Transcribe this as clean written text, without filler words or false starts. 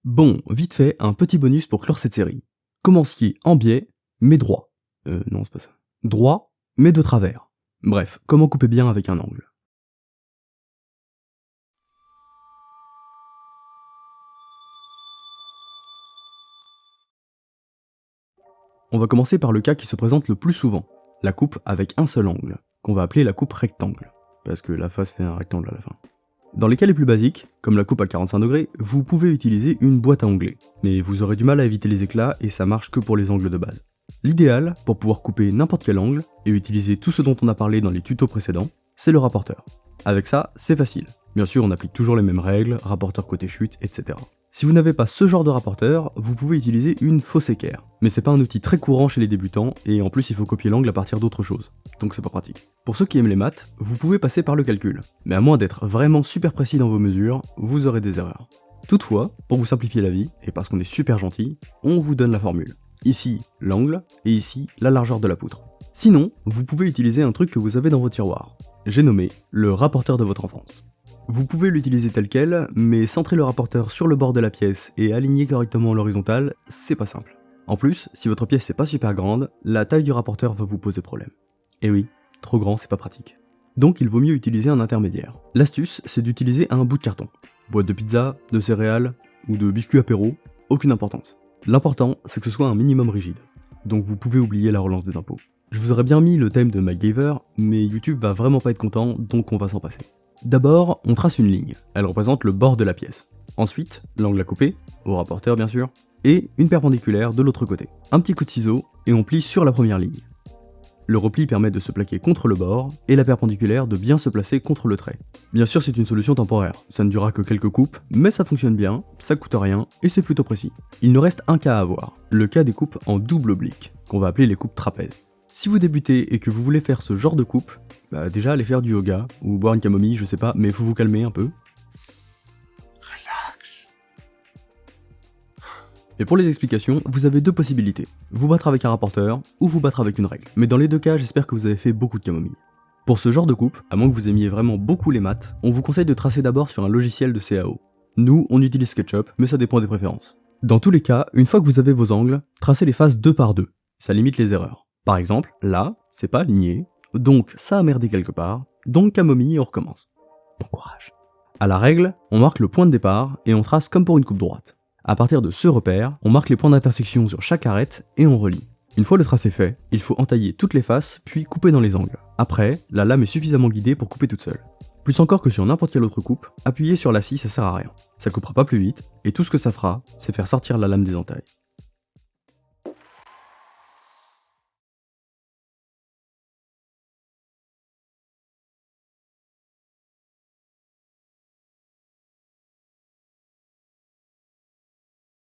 Bon, vite fait, un petit bonus pour clore cette série. Commenciez en biais, mais droit. Non, c'est pas ça. Droit, mais de travers. Bref, comment couper bien avec un angle. On va commencer par le cas qui se présente le plus souvent, la coupe avec un seul angle, qu'on va appeler la coupe rectangle, parce que la face fait un rectangle à la fin. Dans les cas les plus basiques, comme la coupe à 45 degrés, vous pouvez utiliser une boîte à onglets, mais vous aurez du mal à éviter les éclats et ça marche que pour les angles de base. L'idéal, pour pouvoir couper n'importe quel angle, et utiliser tout ce dont on a parlé dans les tutos précédents, c'est le rapporteur. Avec ça, c'est facile. Bien sûr, on applique toujours les mêmes règles, rapporteur côté chute, etc. Si vous n'avez pas ce genre de rapporteur, vous pouvez utiliser une fausse équerre. Mais c'est pas un outil très courant chez les débutants, et en plus il faut copier l'angle à partir d'autre chose. Donc c'est pas pratique. Pour ceux qui aiment les maths, vous pouvez passer par le calcul. Mais à moins d'être vraiment super précis dans vos mesures, vous aurez des erreurs. Toutefois, pour vous simplifier la vie, et parce qu'on est super gentil, on vous donne la formule. Ici, l'angle, et ici, la largeur de la poutre. Sinon, vous pouvez utiliser un truc que vous avez dans vos tiroirs. J'ai nommé le rapporteur de votre enfance. Vous pouvez l'utiliser tel quel, mais centrer le rapporteur sur le bord de la pièce et aligner correctement l'horizontale, c'est pas simple. En plus, si votre pièce n'est pas super grande, la taille du rapporteur va vous poser problème. Et oui, trop grand c'est pas pratique. Donc il vaut mieux utiliser un intermédiaire. L'astuce, c'est d'utiliser un bout de carton. Boîte de pizza, de céréales, ou de biscuits apéro, aucune importance. L'important, c'est que ce soit un minimum rigide. Donc vous pouvez oublier la relance des impôts. Je vous aurais bien mis le thème de MacGyver, mais YouTube va vraiment pas être content, donc on va s'en passer. D'abord, on trace une ligne, elle représente le bord de la pièce. Ensuite, l'angle à couper, au rapporteur bien sûr, et une perpendiculaire de l'autre côté. Un petit coup de ciseau, et on plie sur la première ligne. Le repli permet de se plaquer contre le bord, et la perpendiculaire de bien se placer contre le trait. Bien sûr c'est une solution temporaire, ça ne durera que quelques coupes, mais ça fonctionne bien, ça coûte rien, et c'est plutôt précis. Il nous reste un cas à avoir, le cas des coupes en double oblique, qu'on va appeler les coupes trapèzes. Si vous débutez et que vous voulez faire ce genre de coupe, déjà allez faire du yoga, ou boire une camomille, je sais pas, mais faut vous calmer un peu. Relax. Et pour les explications, vous avez deux possibilités. Vous battre avec un rapporteur, ou vous battre avec une règle. Mais dans les deux cas, j'espère que vous avez fait beaucoup de camomille. Pour ce genre de coupe, à moins que vous aimiez vraiment beaucoup les maths, on vous conseille de tracer d'abord sur un logiciel de CAO. Nous, on utilise SketchUp, mais ça dépend des préférences. Dans tous les cas, une fois que vous avez vos angles, tracez les faces 2 par 2. Ça limite les erreurs. Par exemple, là, c'est pas aligné, donc ça a merdé quelque part, donc camomille et on recommence. Bon courage. À la règle, on marque le point de départ et on trace comme pour une coupe droite. À partir de ce repère, on marque les points d'intersection sur chaque arête et on relie. Une fois le tracé fait, il faut entailler toutes les faces puis couper dans les angles. Après, la lame est suffisamment guidée pour couper toute seule. Plus encore que sur n'importe quelle autre coupe, appuyer sur la scie ça sert à rien. Ça coupera pas plus vite, et tout ce que ça fera, c'est faire sortir la lame des entailles.